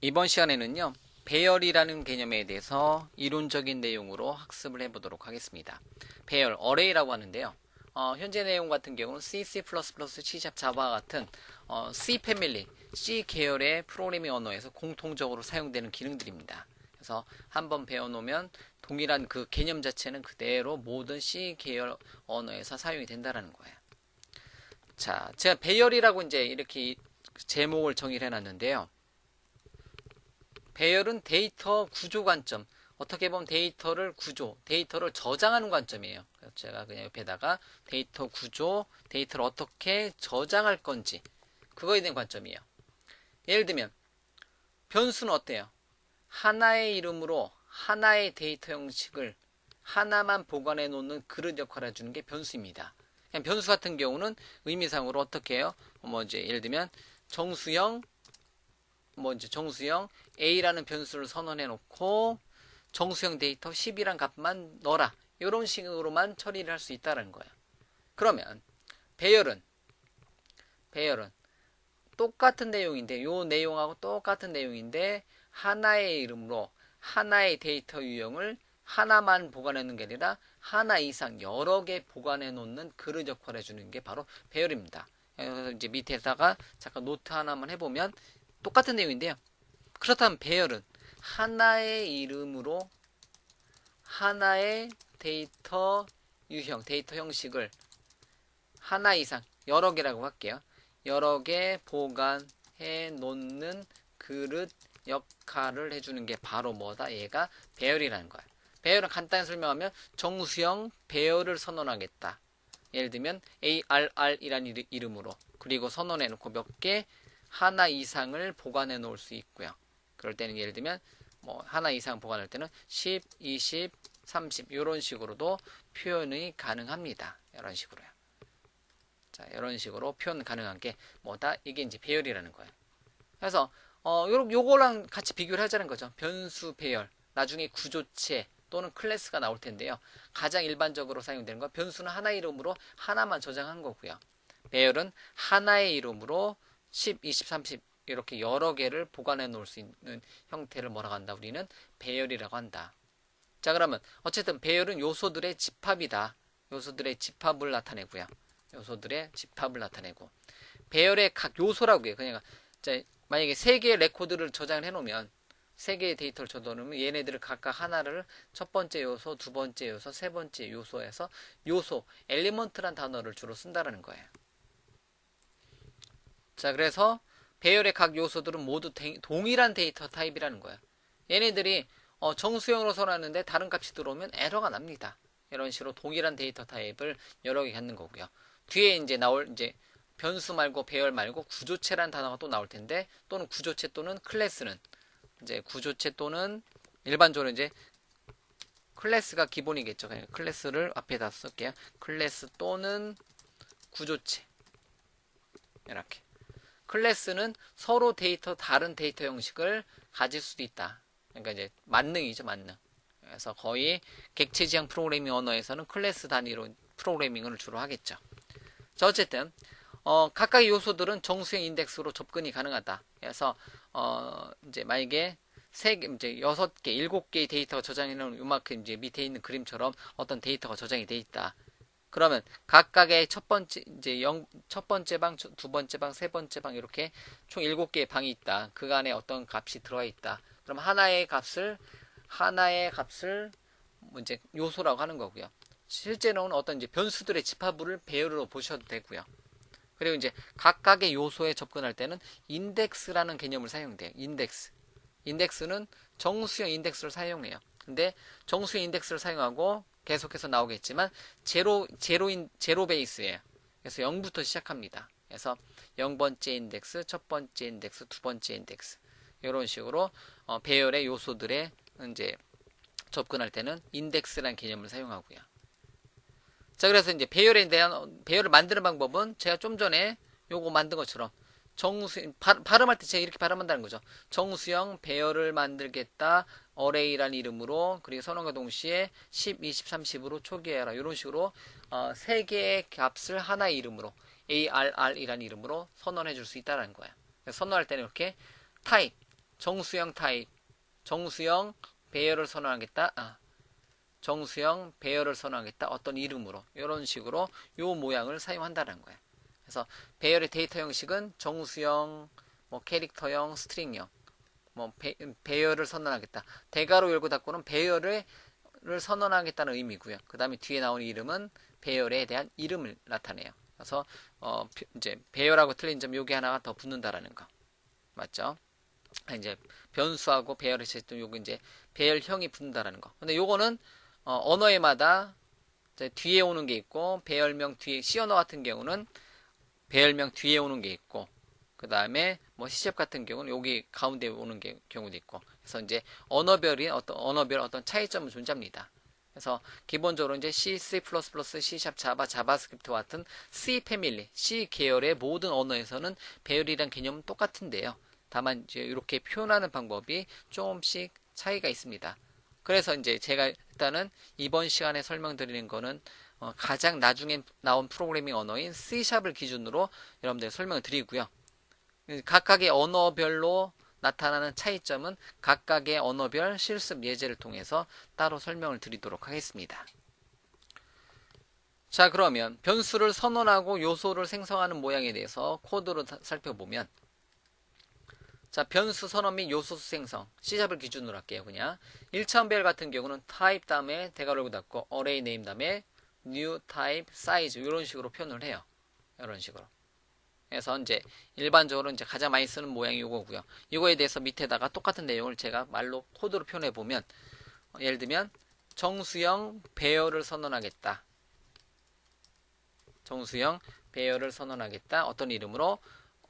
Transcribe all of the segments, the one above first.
이번 시간에는요, 배열이라는 개념에 대해서 이론적인 내용으로 학습을 해보도록 하겠습니다. 배열, 어레이라고 하는데요. 현재 내용 같은 경우는 C, C++, C# 자바 같은 C 패밀리, C 계열의 프로그래밍 언어에서 공통적으로 사용되는 기능들입니다. 그래서 한번 배워놓으면 동일한 그 개념 자체는 그대로 모든 C 계열 언어에서 사용이 된다는 거예요. 자, 제가 배열이라고 이제 이렇게 제목을 정의를 해놨는데요. 배열은 데이터 구조 관점, 어떻게 보면 데이터를 데이터를 저장하는 관점이에요. 그래서 제가 그냥 옆에다가 데이터 구조, 데이터를 어떻게 저장할 건지 그거에 대한 관점이에요. 예를 들면 변수는 어때요? 하나의 이름으로 하나의 데이터 형식을 하나만 보관해 놓는 그릇 역할을 해주는 게 변수입니다. 그냥 변수 같은 경우는 의미상으로 어떻게 해요? 이제 예를 들면 정수형 이제 정수형 A라는 변수를 선언해 놓고 정수형 데이터 10이란 값만 넣어라. 이런 식으로만 처리를 할 수 있다는 거예요. 그러면 배열은 똑같은 내용인데 요 내용하고 똑같은 내용인데 하나의 이름으로 하나의 데이터 유형을 하나만 보관하는 게 아니라 하나 이상 여러 개 보관해 놓는 그릇 역할을 해주는 게 바로 배열입니다. 그래서 이제 밑에다가 잠깐 노트 하나만 해보면 똑같은 내용인데요. 그렇다면 배열은 하나의 이름으로 하나의 데이터 유형, 데이터 형식을 하나 이상, 여러 개라고 할게요. 여러 개 보관해 놓는 그릇 역할을 해주는 게 바로 뭐다? 얘가 배열이라는 거야. 배열은 간단히 설명하면 정수형 배열을 선언하겠다. 예를 들면 ARR이라는 이름으로 그리고 선언해 놓고 몇 개 하나 이상을 보관해 놓을 수 있고요. 그럴 때는 예를 들면 하나 이상 보관할 때는 10, 20, 30 이런 식으로도 표현이 가능합니다. 이런 식으로요. 자, 이런 식으로 표현 가능한 게 뭐다? 이게 이제 배열이라는 거예요. 그래서 요거랑 같이 비교를 하자는 거죠. 변수 배열. 나중에 구조체 또는 클래스가 나올 텐데요. 가장 일반적으로 사용되는 건 변수는 하나 이름으로 하나만 저장한 거고요. 배열은 하나의 이름으로 10, 20, 30 이렇게 여러 개를 보관해 놓을 수 있는 형태를 뭐라고 한다? 우리는 배열이라고 한다. 자, 그러면 어쨌든 배열은 요소들의 집합이다. 요소들의 집합을 나타내고요. 요소들의 집합을 나타내고 배열의 각 요소라고 해요. 그러니까 만약에 세 개의 레코드를 저장을 해놓으면 세 개의 데이터를 저장해놓으면 얘네들을 각각 하나를 첫 번째 요소, 두 번째 요소, 세 번째 요소에서 요소, 엘리먼트란 단어를 주로 쓴다는 거예요. 자, 그래서 배열의 각 요소들은 모두 동일한 데이터 타입이라는 거예요. 얘네들이 정수형으로 선언하는데 다른 값이 들어오면 에러가 납니다. 이런 식으로 동일한 데이터 타입을 여러 개 갖는 거고요. 뒤에 이제 나올 변수 말고 배열 말고 구조체라는 단어가 또 나올 텐데 또는 구조체 또는 클래스는 이제 구조체 또는 일반적으로 이제 클래스가 기본이겠죠. 그러니까 클래스를 앞에다 쓸게요. 클래스 또는 구조체 이렇게. 클래스는 서로 다른 데이터 형식을 가질 수도 있다. 그러니까 이제 만능이죠, 만능. 그래서 거의 객체 지향 프로그래밍 언어에서는 클래스 단위로 프로그래밍을 주로 하겠죠. 자, 어쨌든 각각의 요소들은 정수형 인덱스로 접근이 가능하다. 그래서 이제 만약에 이제 6개, 7개의 데이터가 저장해 놓은 요만큼 이제 밑에 있는 그림처럼 어떤 데이터가 저장이 돼 있다. 그러면 각각의 첫 번째 방, 두 번째 방, 세 번째 방 이렇게 총 7개의 방이 있다. 그 안에 어떤 값이 들어와 있다. 그럼 하나의 값을 이제 요소라고 하는 거고요. 실제로는 어떤 이제 변수들의 집합을 배열로 보셔도 되고요. 그리고 이제 각각의 요소에 접근할 때는 인덱스라는 개념을 사용돼요. 인덱스는 정수형 인덱스를 사용해요. 근데 정수형 인덱스를 사용하고 계속해서 나오겠지만 제로 베이스예요. 그래서 0부터 시작합니다. 그래서 0번째 인덱스, 첫 번째 인덱스, 두 번째 인덱스 이런 식으로 배열의 요소들에 이제 접근할 때는 인덱스라는 개념을 사용하고요. 자, 그래서 이제 배열을 만드는 방법은 제가 좀 전에 요거 만든 것처럼 발음할 때 제가 이렇게 발음한다는 거죠. 정수형 배열을 만들겠다. 어레이라는 이름으로 그리고 선언과 동시에 10, 20, 30으로 초기화해라. 이런 식으로 세 개의 값을 하나의 이름으로 ARR이라는 이름으로 선언해 줄 수 있다는 거예요. 선언할 때는 이렇게 타입, 정수형 타입, 정수형 배열을 선언하겠다. 정수형 배열을 선언하겠다. 어떤 이름으로 이런 식으로 요 모양을 사용한다는 거예요. 그래서 배열의 데이터 형식은 정수형, 뭐 캐릭터형, 스트링형, 뭐 배열을 선언하겠다. 대괄호 열고 닫고는 배열을 선언하겠다는 의미고요. 그 다음에 뒤에 나오는 이름은 배열에 대한 이름을 나타내요. 그래서 이제 배열하고 틀린 점 요게 하나가 더 붙는다라는 거 맞죠? 이제 변수하고 배열을 했을 때 요거 이제 배열형이 붙는다라는 거. 근데 요거는 언어에마다 뒤에 오는 게 있고 배열명 뒤에 C 언어 같은 경우는 배열명 뒤에 오는 게 있고 그 다음에 뭐 C# 같은 경우는 여기 가운데 오는 경우도 있고 그래서 이제 언어별 어떤 차이점은 존재합니다. 그래서 기본적으로 이제 C, C++, C#, 자바, 자바스크립트 같은 C 패밀리, C 계열의 모든 언어에서는 배열이란 개념은 똑같은데요. 다만 이제 이렇게 표현하는 방법이 조금씩 차이가 있습니다. 그래서 이제 제가 일단은 이번 시간에 설명드리는 거는 가장 나중에 나온 프로그래밍 언어인 C샵을 기준으로 여러분들 설명을 드리고요. 각각의 언어별로 나타나는 차이점은 각각의 언어별 실습 예제를 통해서 따로 설명을 드리도록 하겠습니다. 자, 그러면 변수를 선언하고 요소를 생성하는 모양에 대해서 코드로 살펴보면 자, 변수 선언 및 요소 생성 C샵을 기준으로 할게요. 그냥 1차원 배열 같은 경우는 type 다음에 대괄호 열고 닫고 array name 다음에 new type size 이런 식으로 표현을 해요. 이런 식으로. 그래서 이제 일반적으로 이제 가장 많이 쓰는 모양이 이거고요. 이거에 대해서 밑에다가 똑같은 내용을 제가 말로 코드로 표현해 보면 예를 들면 정수형 배열을 선언하겠다. 정수형 배열을 선언하겠다. 어떤 이름으로?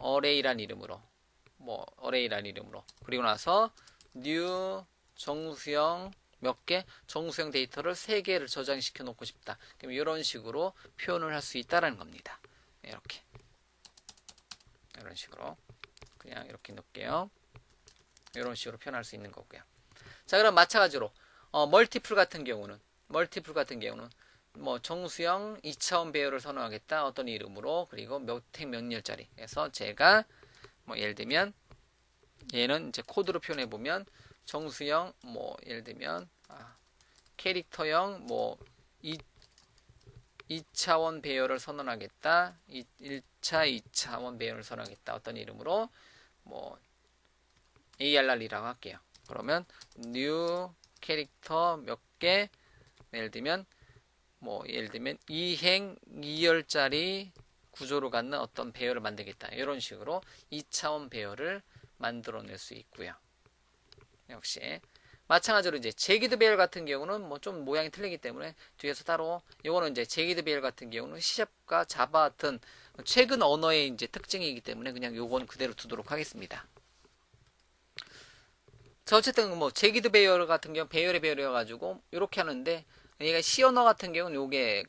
array란 이름으로. array란 이름으로. 그리고 나서 new 정수형 몇 개? 정수형 데이터를 3개를 저장시켜 놓고 싶다. 그럼 이런 식으로 표현을 할 수 있다라는 겁니다. 이렇게. 이런 식으로 그냥 이렇게 넣을게요. 이런 식으로 표현할 수 있는 거고요. 자, 그럼 마찬가지로 멀티플 같은 경우는 뭐 정수형 2차원 배열을 선언하겠다. 어떤 이름으로 그리고 몇 행 몇 열짜리. 그래서 제가 뭐 예를 들면 얘는 이제 코드로 표현해 보면 정수형 뭐 예를 들면 캐릭터형 뭐 2차원 배열을 선언하겠다. 1차, 2차원 배열을 선언하겠다. 어떤 이름으로 뭐 ARR이라고 할게요. 그러면 new 캐릭터 몇 개 예를 들면 2행 2열짜리 구조로 갖는 어떤 배열을 만들겠다. 이런 식으로 2차원 배열을 만들어낼 수 있고요. 역시 마찬가지로 이제 제기드 배열 같은 경우는 뭐 좀 모양이 틀리기 때문에 뒤에서 따로 이거는 이제 제기드 배열 같은 경우는 C샵과 자바 같은 최근 언어의 이제 특징이기 때문에 그냥 요건 그대로 두도록 하겠습니다. 자, 어쨌든 뭐 제기드 배열 같은 경우 배열의 배열이어 가지고 이렇게 하는데 얘가 C 언어 같은 경우는 요게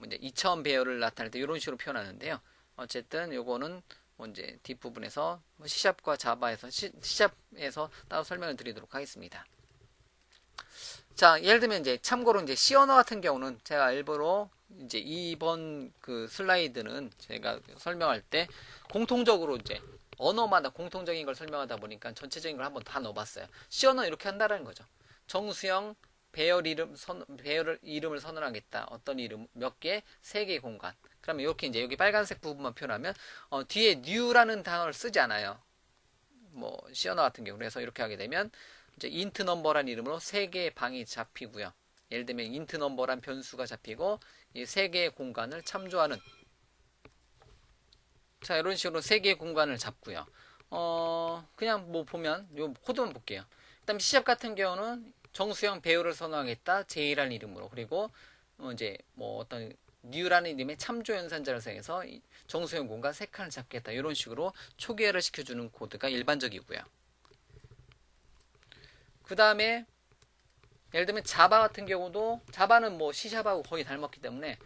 이제 2차원 배열을 나타낼 때 이런 식으로 표현하는데요. 어쨌든 요거는 이제 뒷부분에서 C샵과 자바에서 C샵에서 따로 설명을 드리도록 하겠습니다. 자, 예를 들면 이제 참고로 이제 C 언어 같은 경우는 제가 일부러 이제 이번 슬라이드는 제가 설명할 때 공통적으로 이제 언어마다 공통적인 걸 설명하다 보니까 전체적인 걸 한번 다 넣어봤어요. C 언어는 이렇게 한다는 거죠. 정수형 배열 이름을 선언하겠다. 어떤 이름 몇 개? 3개의 공간. 그러면 이렇게 이제 여기 빨간색 부분만 표현하면 뒤에 new라는 단어를 쓰지 않아요. 뭐 C 언어 같은 경우 그래서 이렇게 하게 되면 이제 int number란 이름으로 3개의 방이 잡히고요. 예를 들면 int number란 변수가 잡히고 이 3개의 공간을 참조하는 자, 이런 식으로 3개의 공간을 잡고요. 그냥 뭐 보면 요 코드만 볼게요. 그다음 C샵 같은 경우는 정수형 배열을 선언하겠다. J라는 이름으로. 그리고 이제 뭐 어떤 new라는 이름의 참조 연산자를 사용해서 정수형 공간 3칸을 잡겠다. 이런 식으로 초기화를 시켜주는 코드가 일반적이고요. 그 다음에 예를 들면 자바 같은 경우도 자바는 뭐 C샵하고 거의 닮았기 때문에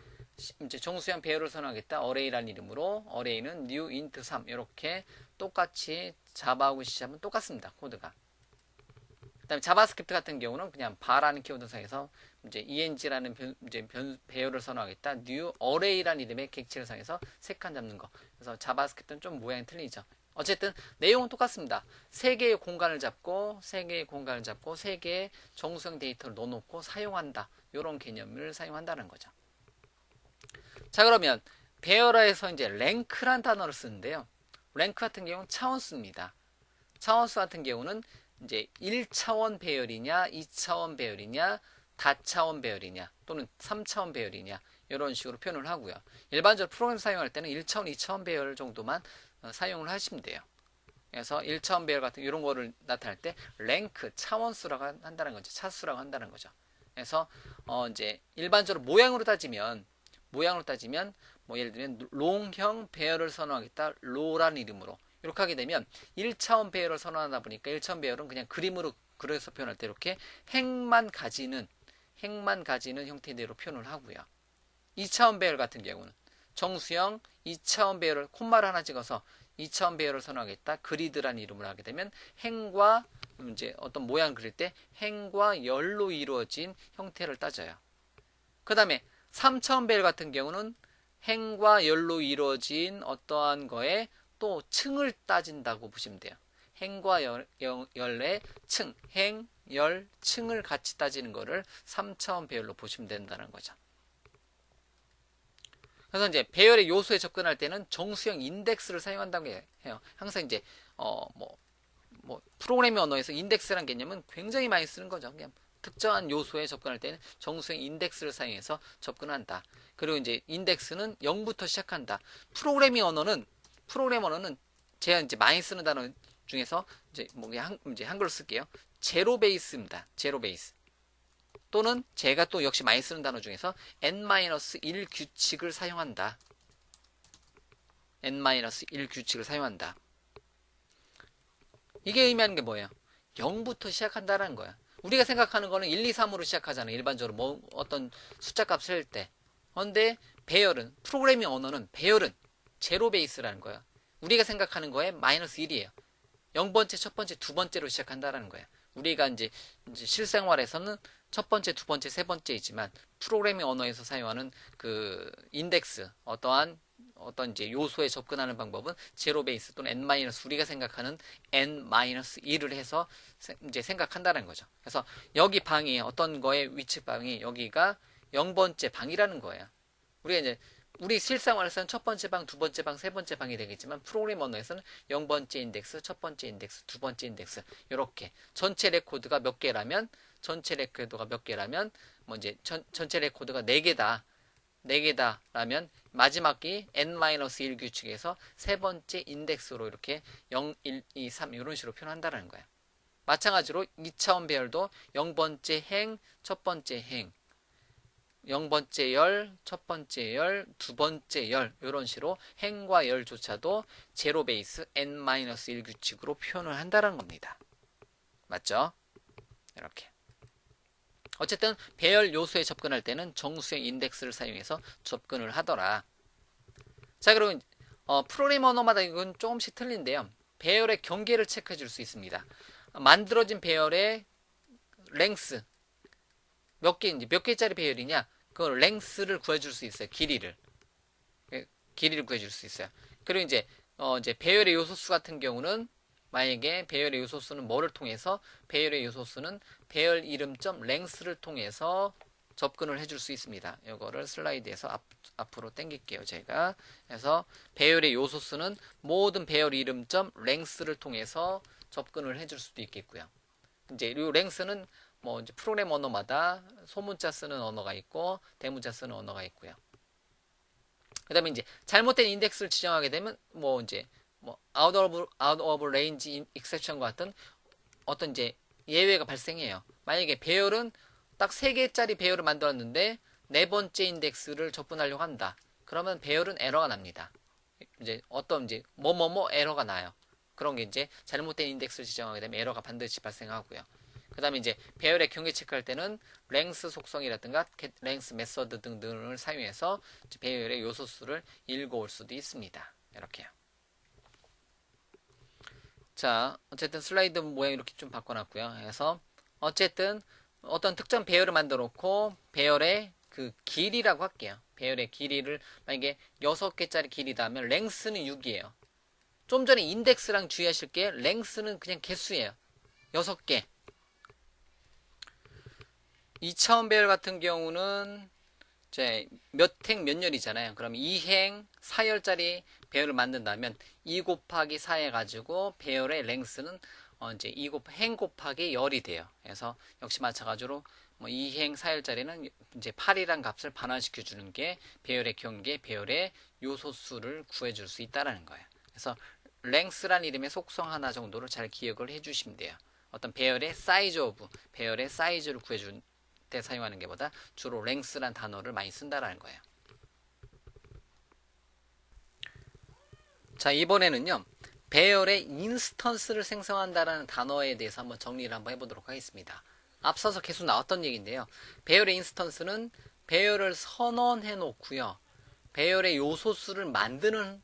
이제 정수형 배열을 선언하겠다. array라는 이름으로 array는 new int 3 이렇게 똑같이 자바하고 C샵은 똑같습니다. 코드가. 그 다음에 자바스크립트 같은 경우는 그냥 바라는 키워드 사용해서 이제 eng라는 배열을 선언하겠다. new array라는 이름의 객체를 사용해서 3칸 잡는 거. 그래서 자바스크립트는 좀 모양이 틀리죠. 어쨌든 내용은 똑같습니다. 세 개의 공간을 잡고 세 개의 정수형 데이터를 넣어놓고 사용한다. 이런 개념을 사용한다는 거죠. 자, 그러면 배열화에서 이제 랭크란 단어를 쓰는데요. 랭크 같은 경우는 차원수입니다. 차원수 같은 경우는 이제 1차원 배열이냐, 2차원 배열이냐, 다차원 배열이냐, 또는 3차원 배열이냐, 이런 식으로 표현을 하고요. 일반적으로 프로그램 사용할 때는 1차원, 2차원 배열 정도만 사용을 하시면 돼요. 그래서 1차원 배열 같은 이런 거를 나타낼 때 랭크, 차원수라고 한다는 거죠. 차수라고 한다는 거죠. 그래서 이제 일반적으로 모양으로 따지면 뭐 예를 들면 롱형 배열을 선호하겠다. 로라는 이름으로 이렇게 하게 되면 1차원 배열을 선호하다 보니까 1차원 배열은 그냥 그림으로 그려서 표현할 때 이렇게 행만 가지는 형태대로 표현을 하고요. 2차원 배열 같은 경우는 정수형 2차원 배열을 콤마를 하나 찍어서 2차원 배열을 선호하겠다. 그리드라는 이름으로 하게 되면 행과 이제 어떤 모양을 그릴 때 행과 열로 이루어진 형태를 따져요. 그 다음에 3차원 배열 같은 경우는 행과 열로 이루어진 어떠한 거에 또 층을 따진다고 보시면 돼요. 행과 열의 층, 행, 열, 층을 같이 따지는 거를 3차원 배열로 보시면 된다는 거죠. 그래서 이제 배열의 요소에 접근할 때는 정수형 인덱스를 사용한다고 해요. 항상 이제 프로그래밍 언어에서 인덱스라는 개념은 굉장히 많이 쓰는 거죠. 그냥 특정한 요소에 접근할 때는 정수형 인덱스를 사용해서 접근한다. 그리고 이제 인덱스는 0부터 시작한다. 프로그래밍 언어는 제가 이제 많이 쓰는 단어 중에서 이제 이제 한글로 쓸게요. 제로 베이스입니다. 제로 베이스. 또는 제가 또 역시 많이 쓰는 단어 중에서 n-1 규칙을 사용한다. n-1 규칙을 사용한다. 이게 의미하는 게 뭐예요? 0부터 시작한다는 거야. 우리가 생각하는 거는 1, 2, 3으로 시작하잖아요. 일반적으로 뭐 어떤 숫자 값을 할 때. 그런데 배열은, 프로그래밍 언어는 배열은 제로 베이스라는 거야. 우리가 생각하는 거에 -1이에요. 0번째, 첫 번째, 두 번째로 시작한다라는 거야. 우리가 이제 실생활에서는 첫 번째, 두 번째, 세 번째이지만 프로그래밍 언어에서 사용하는 그 인덱스, 어떤 이제 요소에 접근하는 방법은 제로 베이스 또는 n- 우리가 생각하는 n-1을 해서 이제 생각한다는 거죠. 그래서 여기 방이 어떤 거의 위치 방이 여기가 0번째 방이라는 거예요. 우리가 이제 우리 실생활에서는 첫 번째 방, 두 번째 방, 세 번째 방이 되겠지만 프로그래밍 언어에서는 0번째 인덱스, 첫 번째 인덱스, 두 번째 인덱스 이렇게 전체 레코드가 몇 개라면 뭐 이제 전체 레코드가 4개다. 4개다라면 마지막이 n-1 규칙에서 세 번째 인덱스로 이렇게 0, 1, 2, 3 이런 식으로 표현한다는 거예요. 마찬가지로 2차원 배열도 0번째 행, 첫 번째 행, 0번째 열, 첫 번째 열, 두 번째 열 이런 식으로 행과 열조차도 제로 베이스 n-1 규칙으로 표현을 한다는 겁니다. 맞죠? 이렇게. 어쨌든 배열 요소에 접근할 때는 정수형 인덱스를 사용해서 접근을 하더라. 자, 그러면 프로그래밍 언어마다 이건 조금씩 틀린데요. 배열의 경계를 체크해 줄 수 있습니다. 만들어진 배열의 랭스 몇 개짜리 배열이냐? 그 랭스를 구해줄 수 있어요. 길이를 구해줄 수 있어요. 그리고 이제 배열의 요소수 같은 경우는 만약에 배열의 요소수는 뭐를 통해서 배열의 요소수는 배열 이름점 랭스를 통해서 접근을 해줄 수 있습니다. 이거를 슬라이드에서 앞으로 당길게요. 제가 그래서 배열의 요소수는 모든 배열 이름점 랭스를 통해서 접근을 해줄 수도 있겠고요. 이제 이 랭스는 뭐 이제 프로그램 언어마다 소문자 쓰는 언어가 있고 대문자 쓰는 언어가 있고요. 그다음에 이제 잘못된 인덱스를 지정하게 되면 뭐 이제 out of range exception 같은 어떤 이제 예외가 발생해요. 만약에 배열은 딱 3개짜리 배열을 만들었는데 4번째 인덱스를 접근하려고 한다. 그러면 배열은 에러가 납니다. 이제 어떤 이제 뭐뭐뭐 에러가 나요. 그런 게 이제 잘못된 인덱스를 지정하게 되면 에러가 반드시 발생하고요. 그 다음에 이제 배열의 경계 체크할 때는 랭스 속성이라든가 랭스 메서드 등등을 사용해서 배열의 요소수를 읽어올 수도 있습니다. 이렇게요. 자, 어쨌든 슬라이드 모양 이렇게 좀 바꿔놨고요. 그래서 어쨌든 어떤 특정 배열을 만들어 놓고 배열의 그 길이라고 할게요. 배열의 길이를 만약에 6개짜리 길이다 하면 랭스는 6이에요. 좀 전에 인덱스랑 주의하실 게 랭스는 그냥 개수예요. 6개. 2차원 배열 같은 경우는 이제 몇 행 몇 열이잖아요. 그럼 2행 4열짜리 배열을 만든다면 2 곱하기 4 해가지고 배열의 랭스는 이제 행 곱하기 열이 돼요. 그래서 역시 마찬가지로 뭐 2행 4열짜리는 이제 8이란 값을 반환시켜 주는 게 배열의 경계, 배열의 요소수를 구해줄 수 있다라는 거예요. 그래서 랭스란 이름의 속성 하나 정도를 잘 기억을 해주시면 돼요. 어떤 배열의 사이즈 오브, 배열의 사이즈를 구해줄 때 사용하는 게 보다 주로 랭스란 단어를 많이 쓴다라는 거예요. 자, 이번에는요, 배열의 인스턴스를 생성한다라는 단어에 대해서 한번 정리를 한번 해보도록 하겠습니다. 앞서서 계속 나왔던 얘기인데요. 배열의 인스턴스는 배열을 선언해 놓고요, 배열의 요소수를 만드는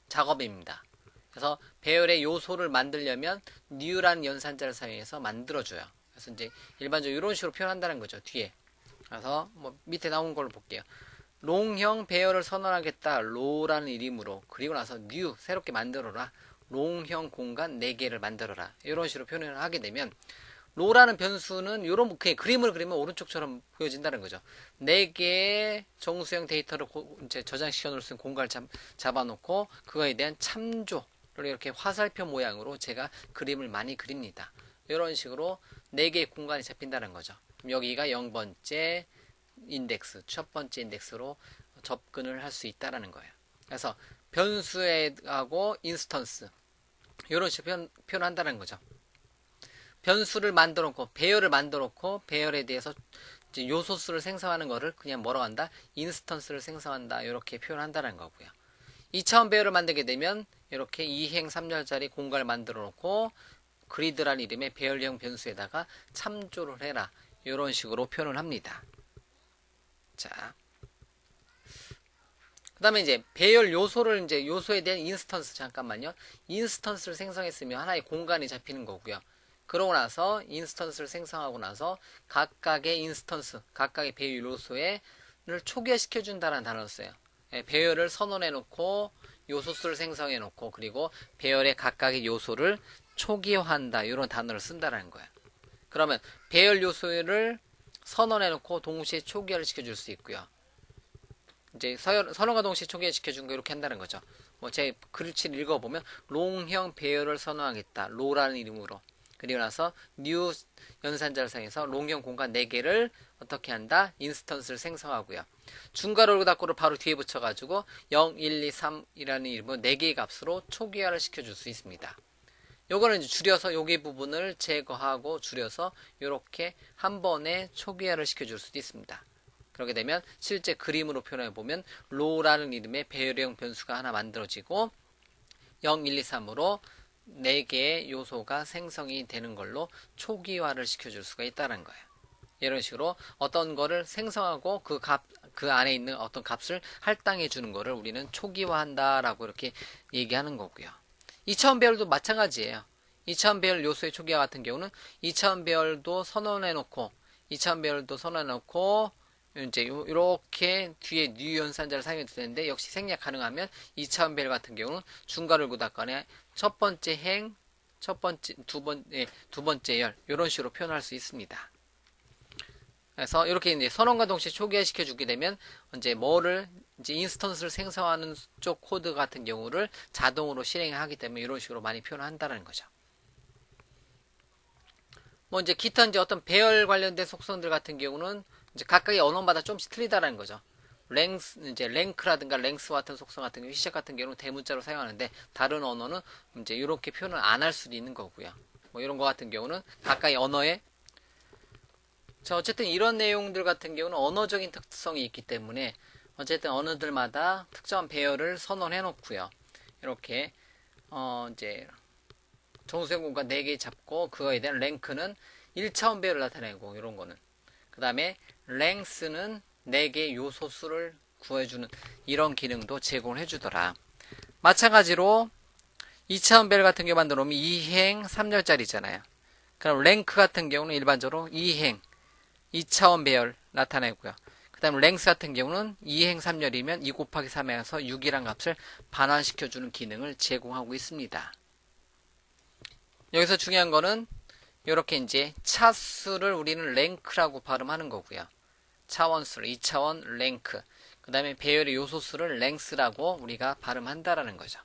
작업입니다. 그래서 배열의 요소를 만들려면 new라는 연산자를 사용해서 만들어줘요. 그래서 이제 일반적으로 이런 식으로 표현한다는 거죠. 뒤에. 그래서 뭐 밑에 나온 걸로 볼게요. 롱형 배열을 선언하겠다. 로라는 이름으로. 그리고 나서 new 새롭게 만들어라. 롱형 공간 4개를 만들어라. 이런 식으로 표현을 하게 되면 로라는 변수는 이렇게 그림을 그리면 오른쪽처럼 보여진다는 거죠. 4개의 정수형 데이터를 이제 저장시켜 놓을 수 있는 공간을 잡아놓고 그거에 대한 참조를 이렇게 화살표 모양으로 제가 그림을 많이 그립니다. 이런 식으로 4개의 공간이 잡힌다는 거죠. 여기가 0번째 인덱스, 첫 번째 인덱스로 접근을 할 수 있다는 거예요. 그래서 변수하고 인스턴스 이런 식으로 표현한다는 거죠. 변수를 만들어 놓고 배열을 만들어 놓고 배열에 대해서 이제 요소수를 생성하는 거를 그냥 뭐라고 한다? 인스턴스를 생성한다. 이렇게 표현한다는 거고요. 2차원 배열을 만들게 되면 이렇게 2행 3열짜리 공간을 만들어 놓고 그리드라는 이름의 배열형 변수에다가 참조를 해라. 이런 식으로 표현을 합니다. 자, 그 다음에 이제 배열 요소를 이제 요소에 대한 인스턴스 잠깐만요. 인스턴스를 생성했으면 하나의 공간이 잡히는 거고요. 그러고 나서 인스턴스를 생성하고 나서 각각의 인스턴스, 각각의 배열 요소를 초기화시켜 준다는 단어를 써요. 배열을 선언해 놓고 요소수를 생성해 놓고 그리고 배열의 각각의 요소를 초기화한다. 이런 단어를 쓴다는 거예요. 그러면 배열 요소를 선언해 놓고 동시에 초기화를 시켜줄 수 있고요. 이제 선언과 동시에 초기화 시켜준 거 이렇게 한다는 거죠. 뭐 제 글씨를 읽어보면 롱형 배열을 선언하겠다. 로라는 이름으로. 그리고 나서 new 연산자를 사용해서 롱형 공간 4개를 어떻게 한다? 인스턴스를 생성하고요. 중괄호 닫고를 바로 뒤에 붙여가지고 0, 1, 2, 3이라는 이름으로 4개의 값으로 초기화를 시켜줄 수 있습니다. 요거는 이제 줄여서 여기 부분을 제거하고 줄여서 이렇게 한 번에 초기화를 시켜줄 수도 있습니다. 그렇게 되면 실제 그림으로 표현해 보면 로라는 이름의 배열형 변수가 하나 만들어지고 0, 1, 2, 3으로 4개의 요소가 생성이 되는 걸로 초기화를 시켜줄 수가 있다는 거예요. 이런 식으로 어떤 거를 생성하고 그 안에 있는 어떤 값을 할당해 주는 거를 우리는 초기화한다라고 이렇게 얘기하는 거고요. 2차원 배열도 마찬가지예요. 2차원 배열 요소의 초기화 같은 경우는 2차원 배열도 선언해 놓고 2차원 배열도 선언해 놓고 이제 이렇게 뒤에 new 연산자를 사용해도 되는데 역시 생략 가능하면 2차원 배열 같은 경우는 중괄호 닫간에 첫 번째 행, 두 번째 열 이런 식으로 표현할 수 있습니다. 그래서 이렇게 이제 선언과 동시에 초기화 시켜주게 되면 이제 이제 인스턴스를 생성하는 쪽 코드 같은 경우를 자동으로 실행하기 때문에 이런 식으로 많이 표현한다는 거죠. 뭐 이제 기타 이제 어떤 배열 관련된 속성들 같은 경우는 이제 각각의 언어마다 좀씩 틀리다라는 거죠. 이제 랭크라든가 랭스 같은 속성 같은 경우, 시작 같은 경우는 대문자로 사용하는데 다른 언어는 이제 이렇게 표현을 안 할 수도 있는 거고요. 뭐 이런 거 같은 경우는 각각의 언어에 자, 어쨌든 이런 내용들 같은 경우는 언어적인 특성이 있기 때문에 어쨌든 언어들마다 특정한 배열을 선언해 놓고요. 이렇게 이제 정수형 공간 4개 잡고 그거에 대한 랭크는 1차원 배열을 나타내고 이런 거는 그 다음에 랭스는 4개의 요소수를 구해주는 이런 기능도 제공을 해주더라. 마찬가지로 2차원 배열 같은 경우 만들어 놓으면 2행 3열짜리잖아요. 그럼 랭크 같은 경우는 일반적으로 2행 2차원 배열 나타내고요. 그 다음에 length 같은 경우는 2행 3열이면 2 곱하기 3에서 6이란 값을 반환시켜주는 기능을 제공하고 있습니다. 여기서 중요한 거는 이렇게 이제 차수를 우리는 랭크라고 발음하는 거고요. 차원수를 2차원 랭크, 그 다음에 배열의 요소수를 랭스라고 우리가 발음한다라는 거죠.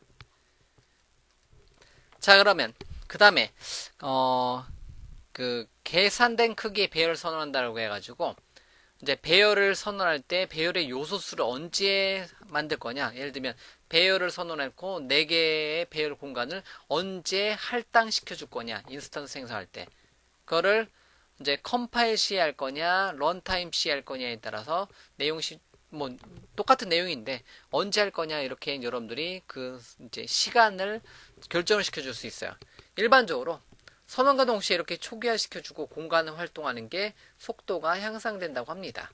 자, 그러면 그 다음에 그 계산된 크기의 배열을 선언한다고 해가지고 이제 배열을 선언할 때 배열의 요소수를 언제 만들 거냐? 예를 들면 배열을 선언했고 4개의 배열 공간을 언제 할당시켜 줄 거냐? 인스턴스 생성할 때. 그거를 이제 컴파일 시에 할 거냐, 런타임 시에 할 거냐에 따라서 내용이 뭐 똑같은 내용인데 언제 할 거냐 이렇게 여러분들이 그 이제 시간을 결정을 시켜 줄 수 있어요. 일반적으로 선언과 동시에 이렇게 초기화 시켜주고 공간을 활동하는 게 속도가 향상된다고 합니다.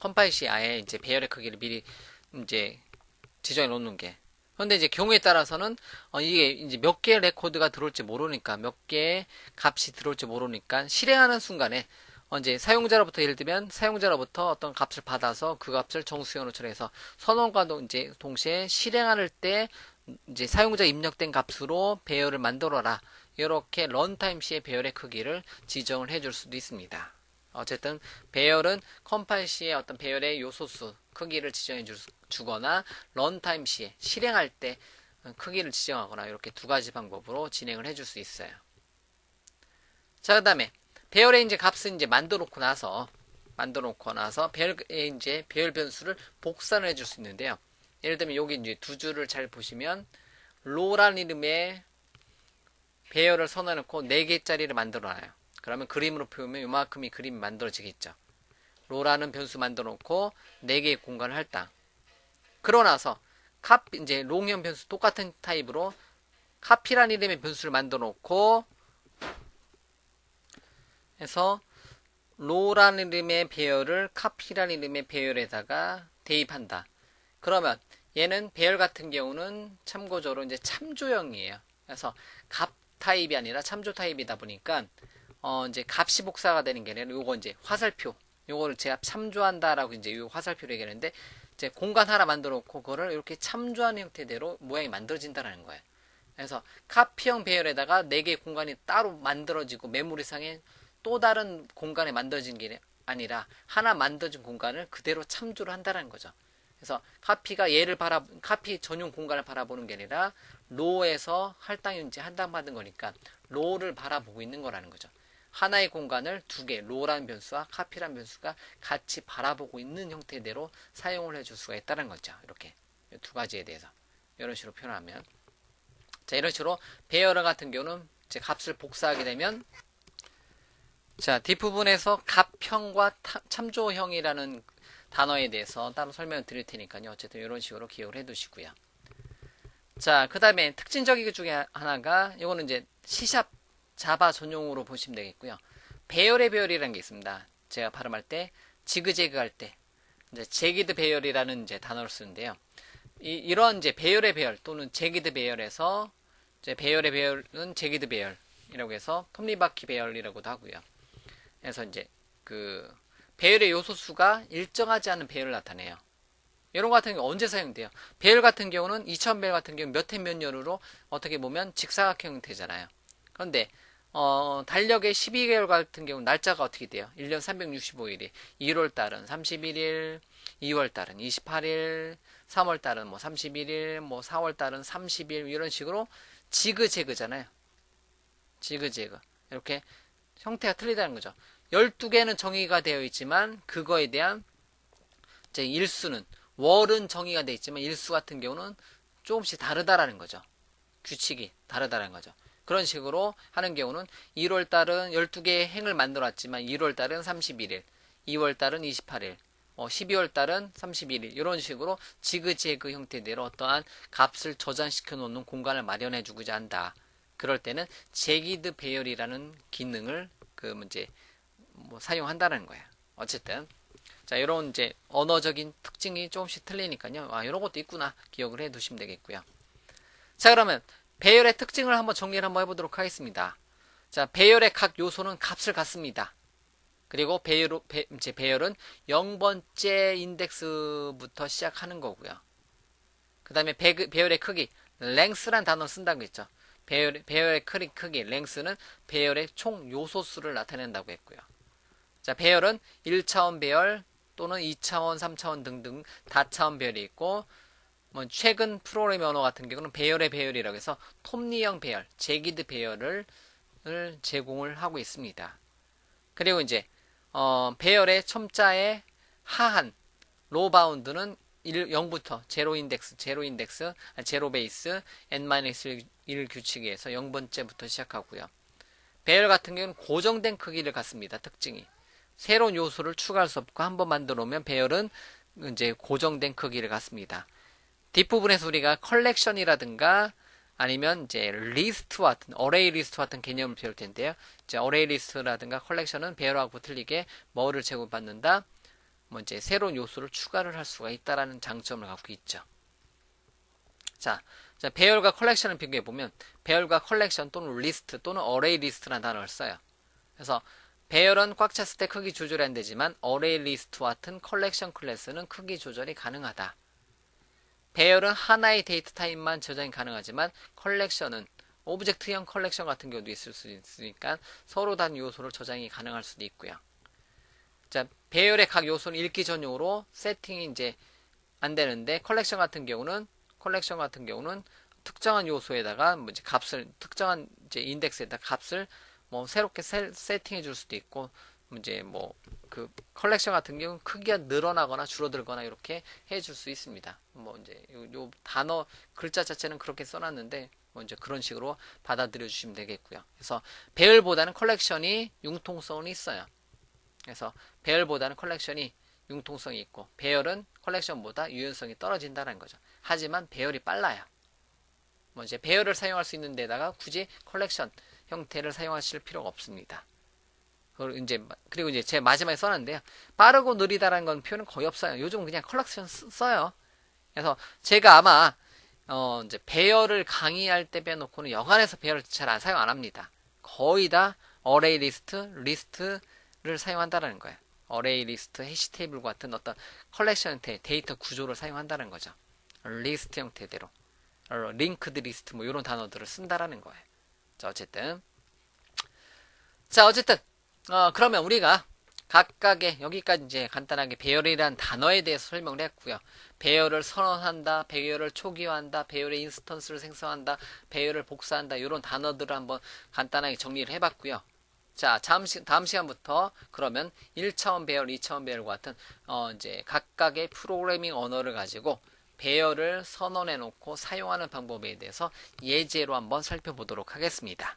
컴파일 시 아예 이제 배열의 크기를 미리 이제 지정해 놓는 게. 그런데 이제 경우에 따라서는 이게 이제 몇 개의 레코드가 들어올지 모르니까 몇 개의 값이 들어올지 모르니까 실행하는 순간에 이제 사용자로부터 예를 들면 사용자로부터 어떤 값을 받아서 그 값을 정수형으로 처리해서 선언과 이제 동시에 실행할 때 이제 사용자 입력된 값으로 배열을 만들어라. 이렇게 런타임 시의 배열의 크기를 지정을 해줄 수도 있습니다. 어쨌든 배열은 컴파일 시에 어떤 배열의 요소수 크기를 지정해 주거나 런타임 시에 실행할 때 크기를 지정하거나 이렇게 두 가지 방법으로 진행을 해줄 수 있어요. 자, 그 다음에 배열의 이제 값을 이제 만들어 놓고 나서 배열의 이제 배열 변수를 복사를 해줄 수 있는데요. 예를 들면 여기 이제 두 줄을 잘 보시면 로라는 이름의 배열을 선언해놓고 4개짜리를 만들어놔요. 그러면 그림으로 표현하면 이만큼이 그림이 만들어지겠죠. 로라는 변수 만들어놓고 4개의 공간을 할당. 그러고 나서 이제 롱형 변수 똑같은 타입으로 카피라는 이름의 변수를 만들어놓고 해서 로라는 이름의 배열을 카피라는 이름의 배열에다가 대입한다. 그러면 얘는 배열 같은 경우는 참고적으로 이제 참조형이에요. 그래서 값 타입이 아니라 참조 타입이다 보니까 이제 값이 복사가 되는 게 아니라 요거 이제 화살표, 요거를 제가 참조한다라고 이제 요 화살표를 얘기하는데 이제 공간 하나 만들어 놓고 그거를 이렇게 참조하는 형태대로 모양이 만들어진다라는 거예요. 그래서 카피형 배열에다가 4개의 공간이 따로 만들어지고 메모리상에 또 다른 공간에 만들어진 게 아니라 하나 만들어진 공간을 그대로 참조를 한다는 거죠. 그래서 카피 전용 공간을 바라보는 게 아니라 로에서 할당인지 할당받은 거니까 로를 바라보고 있는 거라는 거죠. 하나의 공간을 2개, 로라는 변수와 카피라는 변수가 같이 바라보고 있는 형태대로 사용을 해줄 수가 있다는 거죠. 이렇게 두 가지에 대해서 이런 식으로 표현하면, 자, 이런 식으로 배열 같은 경우는 이제 값을 복사하게 되면, 자, 뒷부분에서 값형과 참조형이라는 단어에 대해서 따로 설명을 드릴 테니까요. 어쨌든 이런 식으로 기억을 해 두시고요. 자, 그 다음에 특징적인 것 중에 하나가 이거는 이제 C샵 자바 전용으로 보시면 되겠고요. 배열의 배열이라는 게 있습니다. 제가 발음할 때 지그재그 할 때 이제 제기드 배열이라는 이제 단어를 쓰는데요. 이런 이제 배열의 배열 또는 제기드 배열에서 이제 배열의 배열은 제기드 배열이라고 해서 톱니바퀴 배열이라고도 하고요. 그래서 이제 그 배열의 요소수가 일정하지 않은 배열을 나타내요. 이런 거 같은 경우 언제 사용돼요? 배열 같은 경우는 2000 배열 같은 경우 몇 해 몇 년으로 어떻게 보면 직사각형 형태잖아요. 그런데 달력의 12개월 같은 경우 날짜가 어떻게 돼요? 1년 365일이 1월 달은 31일, 2월 달은 28일, 3월 달은 뭐 31일, 뭐 4월 달은 30일 이런 식으로 지그재그잖아요. 지그재그. 이렇게 형태가 틀리다는 거죠. 12개는 정의가 되어 있지만 그거에 대한 이제 일수는 월은 정의가 되어 있지만 일수 같은 경우는 조금씩 다르다라는 거죠. 규칙이 다르다라는 거죠. 그런 식으로 하는 경우는 1월 달은 12개의 행을 만들었지만 1월 달은 31일, 2월 달은 28일, 12월 달은 31일 이런 식으로 지그재그 형태대로 어떠한 값을 저장시켜 놓는 공간을 마련해 주고자 한다. 그럴 때는 제기드 배열이라는 기능을 사용한다는 거예요. 어쨌든 자, 이런 이제 언어적인 특징이 조금씩 틀리니까요. 이런 것도 있구나 기억을 해 두시면 되겠고요. 자, 그러면 배열의 특징을 한번 정리를 한번 해보도록 하겠습니다. 자, 배열의 각 요소는 값을 갖습니다. 그리고 이제 배열은 0번째 인덱스부터 시작하는 거고요. 그 다음에 배열의 크기, length란 단어 쓴다고 했죠. 배열의 크기, length는 배열의 총 요소수를 나타낸다고 했고요. 자, 배열은 1차원 배열 또는 2차원, 3차원 등등 다차원 배열이 있고, 뭐 최근 프로그래밍 언어 같은 경우는 배열의 배열이라고 해서 톱니형 배열, 제기드 배열을 제공을 하고 있습니다. 그리고 이제 배열의 첨자의 하한, 로 바운드는 0부터 제로 베이스, n-1 규칙에서 0번째부터 시작하고요. 배열 같은 경우는 고정된 크기를 갖습니다. 특징이. 새로운 요소를 추가할 수 없고 한번 만들어 놓으면 배열은 이제 고정된 크기를 갖습니다. 뒷부분에서 우리가 컬렉션이라든가 아니면 이제 리스트와 같은 어레이 리스트 같은 개념을 배울 텐데요. 이제 어레이 리스트라든가 컬렉션은 배열하고 틀리게 뭐를 제공받는다? 뭐 이제 새로운 요소를 추가를 할 수가 있다라는 장점을 갖고 있죠. 자, 배열과 컬렉션을 비교해 보면 배열과 컬렉션 또는 리스트 또는 어레이 리스트라는 단어를 써요. 그래서 배열은 꽉 찼을 때 크기 조절이 안 되지만 어레이 리스트와 같은 컬렉션 클래스는 크기 조절이 가능하다. 배열은 하나의 데이터 타입만 저장이 가능하지만 컬렉션은 오브젝트형 컬렉션 같은 경우도 있을 수 있으니까 서로 다른 요소를 저장이 가능할 수도 있고요. 자, 배열의 각 요소는 읽기 전용으로 세팅이 이제 안 되는데 컬렉션 같은 경우는 특정한 요소에다가 뭐 이제 특정한 이제 인덱스에다 값을 뭐 새롭게 세팅해 줄 수도 있고, 이제 뭐 그 컬렉션 같은 경우는 크기가 늘어나거나 줄어들거나 이렇게 해줄 수 있습니다. 뭐 이제 요 단어 글자 자체는 그렇게 써놨는데 뭐 이제 그런 식으로 받아들여 주시면 되겠고요. 그래서 배열보다는 컬렉션이 융통성은 있어요. 그래서 배열보다는 컬렉션이 융통성이 있고 배열은 컬렉션보다 유연성이 떨어진다는 거죠. 하지만 배열이 빨라요. 뭐 이제 배열을 사용할 수 있는 데다가 굳이 컬렉션 형태를 사용하실 필요가 없습니다. 그리고 이제 제 마지막에 써놨는데요. 빠르고 느리다라는 건 표현은 거의 없어요. 요즘은 그냥 컬렉션 써요. 그래서 제가 아마 이제 배열을 강의할 때 빼놓고는 여간에서 배열을 잘 사용 안 합니다. 거의 다 어레이 리스트를 사용한다는 거예요. 어레이 리스트, 해시 테이블 같은 어떤 컬렉션 형태, 데이터 구조를 사용한다는 거죠. 리스트 형태대로. 링크드 리스트 뭐 이런 단어들을 쓴다라는 거예요. 자, 어쨌든 그러면 우리가 각각의 여기까지 이제 간단하게 배열이란 단어에 대해서 설명을 했고요. 배열을 선언한다, 배열을 초기화한다, 배열의 인스턴스를 생성한다, 배열을 복사한다 이런 단어들을 한번 간단하게 정리를 해봤고요. 자, 다음 시간부터 그러면 1차원 배열, 2차원 배열과 같은 이제 각각의 프로그래밍 언어를 가지고 배열을 선언해 놓고 사용하는 방법에 대해서 예제로 한번 살펴보도록 하겠습니다.